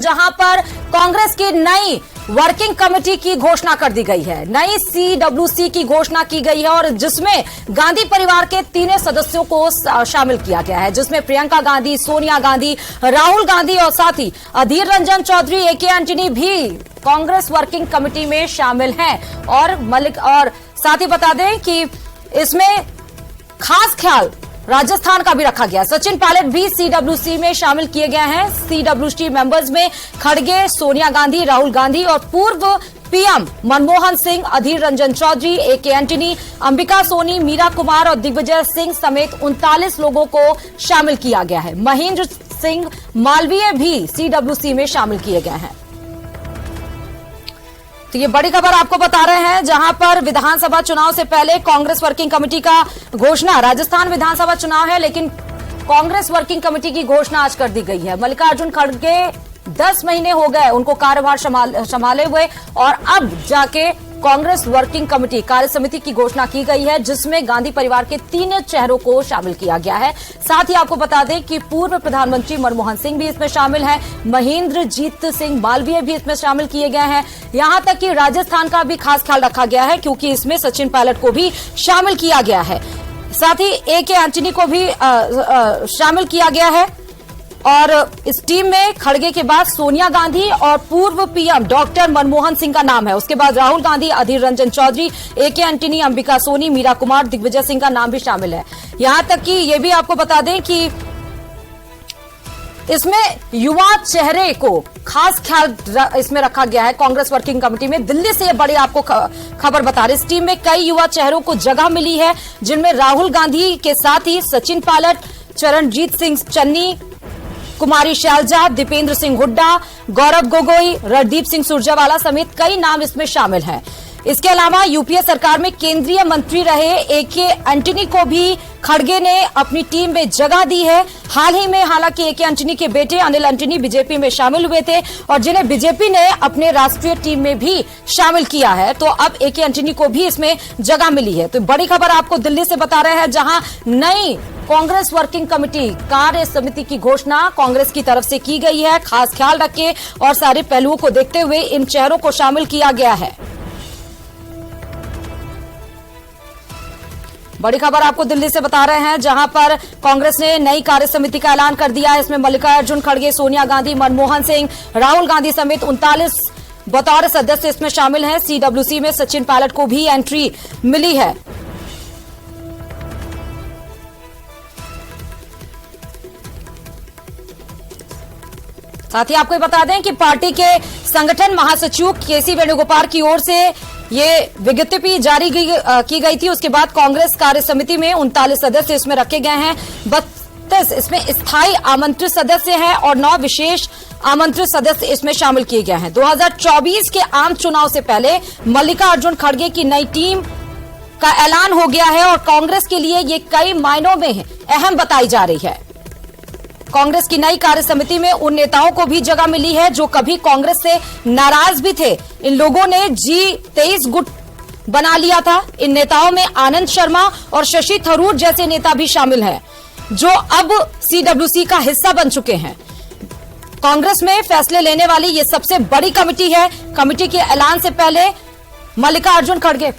जहां पर कांग्रेस की नई वर्किंग कमेटी की घोषणा कर दी गई है। नई CWC की घोषणा की गई है और जिसमें गांधी परिवार के तीनों सदस्यों को शामिल किया गया है, जिसमें प्रियंका गांधी, सोनिया गांधी, राहुल गांधी और साथ ही अधीर रंजन चौधरी, AK एंटनी भी कांग्रेस वर्किंग कमेटी में शामिल हैं। और साथ ही बता दें कि इसमें खास ख्याल राजस्थान का भी रखा गया। सचिन पायलट भी CWC में शामिल किए गए हैं। CWC मेंबर्स में खड़गे, सोनिया गांधी, राहुल गांधी और पूर्व PM Manmohan Singh, Adhir Ranjan Chaudhary, AK Antony, Ambika Soni, Meera Kumar और दिग्विजय सिंह समेत 39 लोगों को शामिल किया गया है। महेंद्र सिंह मालवीय भी CWC में शामिल किए गए हैं। तो ये बड़ी खबर आपको बता रहे हैं, जहां पर विधानसभा चुनाव से पहले कांग्रेस वर्किंग कमेटी का घोषणा। राजस्थान विधानसभा चुनाव है, लेकिन कांग्रेस वर्किंग कमेटी की घोषणा आज कर दी गई है। मल्लिकार्जुन खड़गे 10 महीने हो गए उनको कार्यभार संभाले हुए और अब जाके कांग्रेस वर्किंग कमेटी कार्य समिति की घोषणा की गई है, जिसमें गांधी परिवार के 3 चेहरों को शामिल किया गया है। साथ ही आपको बता दें कि पूर्व प्रधानमंत्री मनमोहन सिंह भी इसमें शामिल है, महेंद्रजीत सिंह मालवीय भी इसमें शामिल किए गए हैं। यहां तक कि राजस्थान का भी खास ख्याल रखा गया है, क्योंकि इसमें सचिन पायलट को भी शामिल किया गया है। साथ ही AK एंटनी को भी शामिल किया गया है। और इस टीम में खड़गे के बाद सोनिया गांधी और पूर्व PM डॉक्टर मनमोहन सिंह का नाम है। उसके बाद राहुल गांधी, अधीर रंजन चौधरी, AK एंटनी, अंबिका सोनी, मीरा कुमार, दिग्विजय सिंह का नाम भी शामिल है। यहां तक कि ये भी आपको बता दें कि इसमें युवा चेहरे को खास ख्याल इसमें रखा गया है कांग्रेस वर्किंग कमेटी में। दिल्ली से ये बड़ी आपको खबर बता रहे, इस टीम में कई युवा चेहरों को जगह मिली है, जिनमें राहुल गांधी के साथ ही सचिन पायलट, चरणजीत सिंह चन्नी, कुमारी शैलजा, दीपेंद्र सिंह हुड्डा, गौरव गोगोई, रणदीप सिंह सुरजेवाला समेत कई नाम इसमें शामिल हैं। इसके अलावा UPA सरकार में केंद्रीय मंत्री रहे AK एंटनी को भी खड़गे ने अपनी टीम में जगह दी है। हाल ही में हालांकि AK एंटनी के बेटे अनिल एंटनी BJP में शामिल हुए थे और जिन्हें BJP ने अपने राष्ट्रीय टीम में भी शामिल किया है, तो अब AK एंटनी को भी इसमें जगह मिली है। तो बड़ी खबर आपको दिल्ली से बता रहे हैं, जहां नई कांग्रेस वर्किंग कमेटी कार्य समिति की घोषणा कांग्रेस की तरफ से की गई है। खास ख्याल रखे और सारे पहलुओं को देखते हुए इन चेहरों को शामिल किया गया है। बड़ी खबर आपको दिल्ली से बता रहे हैं, जहां पर कांग्रेस ने नई कार्य समिति का ऐलान कर दिया है। इसमें मल्लिकार्जुन खड़गे, सोनिया गांधी, मनमोहन सिंह, राहुल गांधी समेत 39 बतौर सदस्य इसमें शामिल हैं। CWC में सचिन पायलट को भी एंट्री मिली है। साथ ही आपको बता दें कि पार्टी के संगठन महासचिव KC वेणुगोपाल की ओर से ये विज्ञप्ति जारी की गई थी। उसके बाद कांग्रेस कार्य समिति में 39 सदस्य इसमें रखे गए हैं। 32 इसमें स्थायी आमंत्रित सदस्य हैं और 9 विशेष आमंत्रित सदस्य इसमें शामिल किए गए हैं। 2024 के आम चुनाव से पहले मल्लिकार्जुन खड़गे की नई टीम का ऐलान हो गया है और कांग्रेस के लिए ये कई मायनों में अहम बताई जा रही है। कांग्रेस की नई कार्य समिति में उन नेताओं को भी जगह मिली है जो कभी कांग्रेस से नाराज भी थे। इन लोगों ने G23 गुट बना लिया था। इन नेताओं में आनंद शर्मा और शशि थरूर जैसे नेता भी शामिल हैं, जो अब CWC का हिस्सा बन चुके हैं। कांग्रेस में फैसले लेने वाली ये सबसे बड़ी कमेटी है। कमेटी के ऐलान से पहले मल्लिकार्जुन खड़गे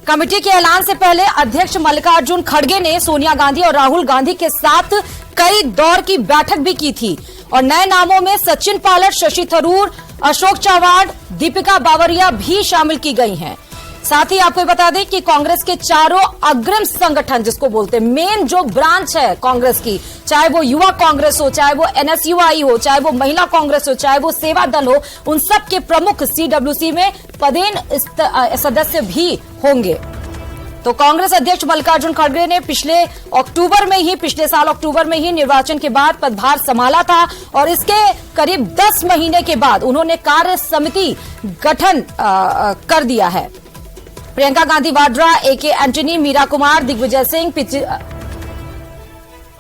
कमेटी के ऐलान से पहले अध्यक्ष मल्लिकार्जुन खड़गे ने सोनिया गांधी और राहुल गांधी के साथ कई दौर की बैठक भी की थी और नए नामों में सचिन पायलट, शशि थरूर, अशोक चव्हाण, दीपिका बावरिया भी शामिल की गई हैं। साथ ही आपको बता दें कि कांग्रेस के चारों अग्रिम संगठन, जिसको बोलते हैं मेन जो ब्रांच है कांग्रेस की, चाहे वो युवा कांग्रेस हो, चाहे वो NSUI हो, चाहे वो महिला कांग्रेस हो, चाहे वो सेवा दल हो, उन सब के प्रमुख CWC में पदेन सदस्य भी होंगे। तो कांग्रेस अध्यक्ष मल्लिकार्जुन खड़गे ने पिछले साल अक्टूबर में ही निर्वाचन के बाद पदभार संभाला था और इसके करीब 10 महीने के बाद उन्होंने कार्य समिति गठन कर दिया है। प्रियंका गांधी वाड्रा, AK एंटनी, मीरा कुमार, दिग्विजय सिंह,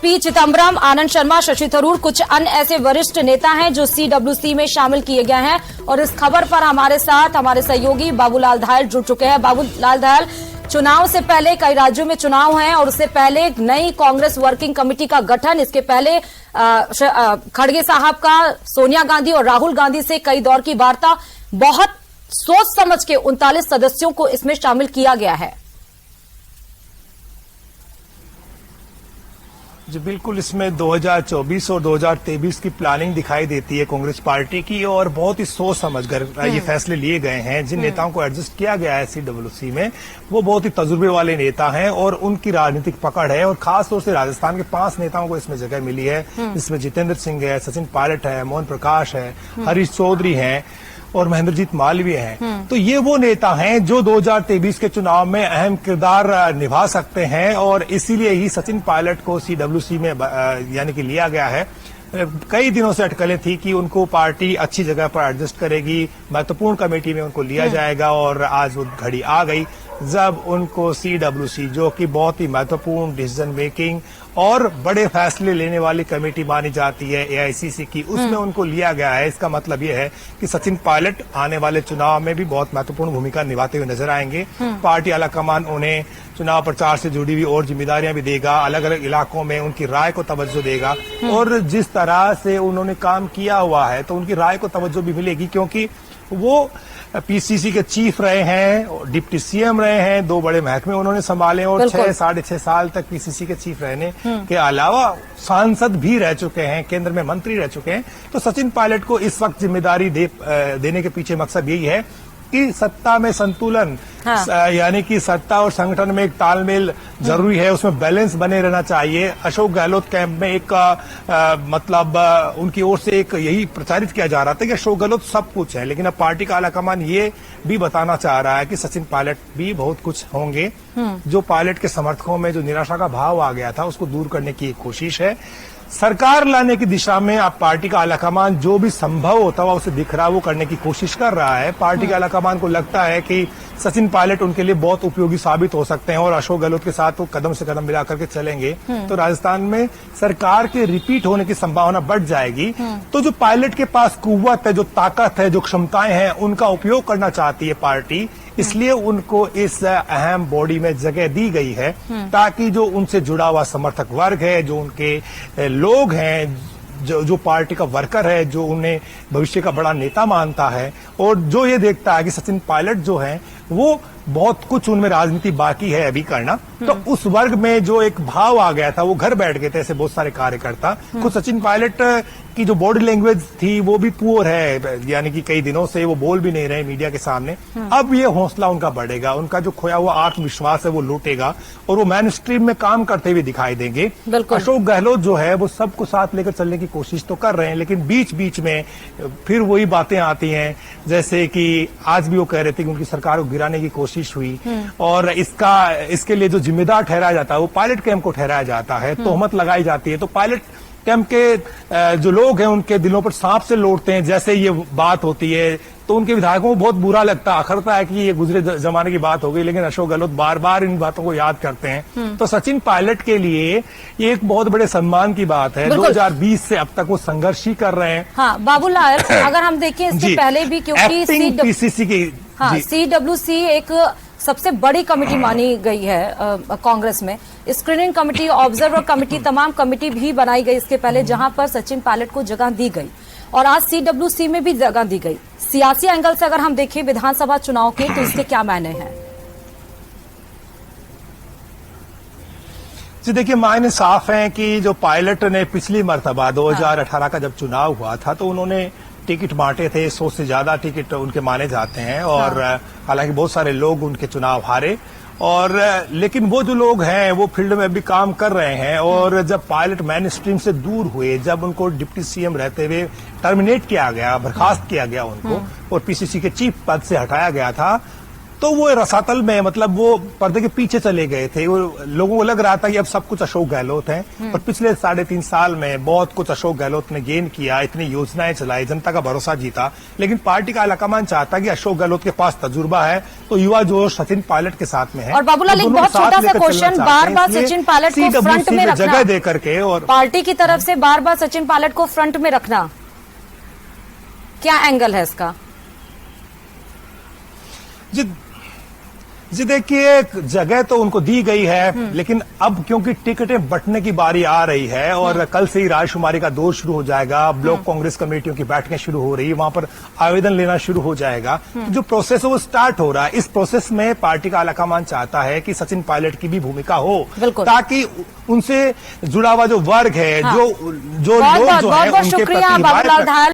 P चिदम्बरम, आनंद शर्मा, शशि थरूर कुछ अन्य ऐसे वरिष्ठ नेता हैं जो CWC में शामिल किए गए हैं। और इस खबर पर हमारे साथ हमारे सहयोगी बाबूलाल धायल जुड़ चुके हैं। बाबूलाल धायल, चुनाव से पहले कई राज्यों में चुनाव हैं और उससे पहले नई कांग्रेस वर्किंग कमेटी का गठन, इसके पहले खड़गे साहब का सोनिया गांधी और राहुल गांधी से कई दौर की वार्ता, बहुत सोच समझ के 39 सदस्यों को इसमें शामिल किया गया है। जी बिल्कुल, इसमें 2024 और 2023 की प्लानिंग दिखाई देती है कांग्रेस पार्टी की, और बहुत ही सोच समझकर ये फैसले लिए गए हैं। जिन नेताओं को एडजस्ट किया गया है CWC में, वो बहुत ही तजुर्बे वाले नेता हैं और उनकी राजनीतिक पकड़ है, और खासतौर से राजस्थान के 5 नेताओं को इसमें जगह मिली है, जिसमें जितेंद्र सिंह है, सचिन पायलट है, मोहन प्रकाश है, हरीश चौधरी हैं और महेंद्रजीत मालवीय हैं। तो ये वो नेता हैं जो 2023 के चुनाव में अहम किरदार निभा सकते हैं, और इसीलिए ही सचिन पायलट को CWC में यानी कि लिया गया है। कई दिनों से अटकलें थी कि उनको पार्टी अच्छी जगह पर एडजस्ट करेगी, महत्वपूर्ण कमेटी में उनको लिया जाएगा, और आज वो घड़ी आ गई जब उनको CWC, जो कि बहुत ही महत्वपूर्ण डिसीजन मेकिंग और बड़े फैसले लेने वाली कमेटी मानी जाती है AICC की, उसमें उनको लिया गया है। इसका मतलब यह है कि सचिन पायलट आने वाले चुनाव में भी बहुत महत्वपूर्ण भूमिका निभाते हुए नजर आएंगे। पार्टी आलाकमान उन्हें चुनाव प्रचार से जुड़ी हुई और जिम्मेदारियां भी देगा, अलग अलग इलाकों में उनकी राय को तवज्जो देगा, और जिस तरह से उन्होंने काम किया हुआ है तो उनकी राय को तवज्जो भी मिलेगी, क्योंकि वो PCC के चीफ रहे हैं, डिप्टी CM रहे हैं, 2 बड़े महकमे उन्होंने संभाले, और 6 साढ़े 6 साल तक PCC के चीफ रहने के अलावा सांसद भी रह चुके हैं, केंद्र में मंत्री रह चुके हैं। तो सचिन पायलट को इस वक्त जिम्मेदारी देने के पीछे मकसद यही है कि सत्ता में संतुलन, यानी कि सत्ता और संगठन में एक तालमेल जरूरी है, उसमें बैलेंस बने रहना चाहिए। अशोक गहलोत कैंप में एक मतलब उनकी ओर से एक यही प्रचारित किया जा रहा था कि अशोक गहलोत सब कुछ है, लेकिन अब पार्टी का आलाकमान ये भी बताना चाह रहा है कि सचिन पायलट भी बहुत कुछ होंगे। जो पायलट के समर्थकों में जो निराशा का भाव आ गया था, उसको दूर करने की एक कोशिश है। सरकार लाने की दिशा में अब पार्टी का आलाकमान जो भी संभव होता हुआ उसे दिख रहा है, वो करने की कोशिश कर रहा है। पार्टी के आलाकमान को लगता है कि सचिन पायलट उनके लिए बहुत उपयोगी साबित हो सकते हैं, और अशोक गहलोत के साथ वो कदम से कदम मिला करके चलेंगे तो राजस्थान में सरकार के रिपीट होने की संभावना बढ़ जाएगी। तो जो पायलट के पास कुव्वत है, जो ताकत है, जो क्षमताएं हैं, उनका उपयोग करना चाहती है पार्टी, इसलिए उनको इस अहम बॉडी में जगह दी गई है, ताकि जो उनसे जुड़ा हुआ समर्थक वर्ग है, जो उनके लोग हैं, जो पार्टी का वर्कर है, जो उन्हें भविष्य का बड़ा नेता मानता है, और जो ये देखता है कि सचिन पायलट जो है वो बहुत कुछ उनमें राजनीति बाकी है अभी करना, तो उस वर्ग में जो एक भाव आ गया था, वो घर बैठ गए थे ऐसे बहुत सारे कार्यकर्ता। खुद सचिन पायलट की जो बॉडी लैंग्वेज थी वो भी पुअर है, यानी कि कई दिनों से वो बोल भी नहीं रहे मीडिया के सामने। अब ये हौसला उनका बढ़ेगा, उनका जो खोया हुआ आत्मविश्वास है वो लूटेगा, और वो मेन स्ट्रीम में काम करते हुए दिखाई देंगे। अशोक गहलोत जो है वो सबको साथ लेकर चलने की कोशिश तो कर रहे हैं, लेकिन बीच बीच में फिर वही बातें आती हैं, जैसे कि आज भी वो कह रहे थे कि उनकी सरकार को गिराने की कोशिश हुई, और इसके लिए जो जिम्मेदार ठहराया जाता है वो पायलट कैंप को ठहराया जाता है, तोहमत लगाई जाती है। तो पायलट कैंप के जो लोग हैं उनके दिलों पर सांप से लौटते हैं, जैसे ये बात होती है तो उनके विधायकों को बहुत बुरा लगता है, अखरता है कि ये गुजरे जमाने की बात हो गई, लेकिन अशोक गहलोत बार बार इन बातों को याद करते हैं। तो सचिन पायलट के लिए ये एक बहुत बड़े सम्मान की बात है। 2020 से अब तक वो संघर्ष ही कर रहे हैं। हाँ बाबूलाल, अगर हम देखें इससे पहले भी, क्योंकि PCC की CWC एक सबसे बड़ी कमेटी मानी गई है कांग्रेस में, स्क्रीनिंग कमेटी, ऑब्जर्वर कमेटी, तमाम कमेटी भी बनाई गई इसके पहले, जहां पर सचिन पायलट को जगह दी गई, और आज CWC में भी जगह दी गई। सियासी एंगल से अगर हम देखें विधानसभा चुनाव के, तो इसके क्या मायने हैं? जी देखिए, मायने साफ हैं कि जो पायलट ने पिछली मर्तबा 2018 का जब चुनाव हुआ था, तो उन्होंने टिकट बांटे थे, 100 से ज्यादा टिकट उनके माने जाते हैं, और हालांकि बहुत सारे लोग उनके चुनाव हारे, और लेकिन वो जो लोग हैं वो फील्ड में भी काम कर रहे हैं। और जब पायलट मेन स्ट्रीम से दूर हुए, जब उनको डिप्टी CM रहते हुए टर्मिनेट किया गया, बर्खास्त किया गया उनको, और PCC के चीफ पद से हटाया गया था, तो वो रसातल में, मतलब वो पर्दे के पीछे चले गए थे। वो लोगों को लग रहा था कि अब सब कुछ अशोक गहलोत हैं, और पिछले 3.5 साल में बहुत कुछ अशोक गहलोत ने गेन किया, इतनी योजनाएं चलाई, जनता का भरोसा जीता। लेकिन पार्टी का आलाकमान चाहता कि अशोक गहलोत के पास तजुर्बा है, तो युवा जो सचिन पायलट के साथ में है। और बाबूलाल, एक बहुत छोटा सा क्वेश्चन, बार बार सचिन पायलट को फ्रंट में रखना, जगह दे करके, और पार्टी की तरफ से बार बार सचिन पायलट को फ्रंट में रखना, क्या एंगल है इसका? जी देखिए, जगह तो उनको दी गई है, लेकिन अब क्योंकि टिकटें बंटने की बारी आ रही है और कल से ही राजकुमारी का दौर शुरू हो जाएगा, ब्लॉक कांग्रेस कमेटियों की बैठकें शुरू हो रही है, वहां पर आवेदन लेना शुरू हो जाएगा। तो जो प्रोसेस है वो स्टार्ट हो रहा है। इस प्रोसेस में पार्टी का आलाकमान चाहता है कि सचिन पायलट की भी भूमिका हो, ताकि उनसे जुड़ा हुआ जो वर्ग है, जो लोग जो है, उनके प्रति शुक्रिया बाबूलाल धायल।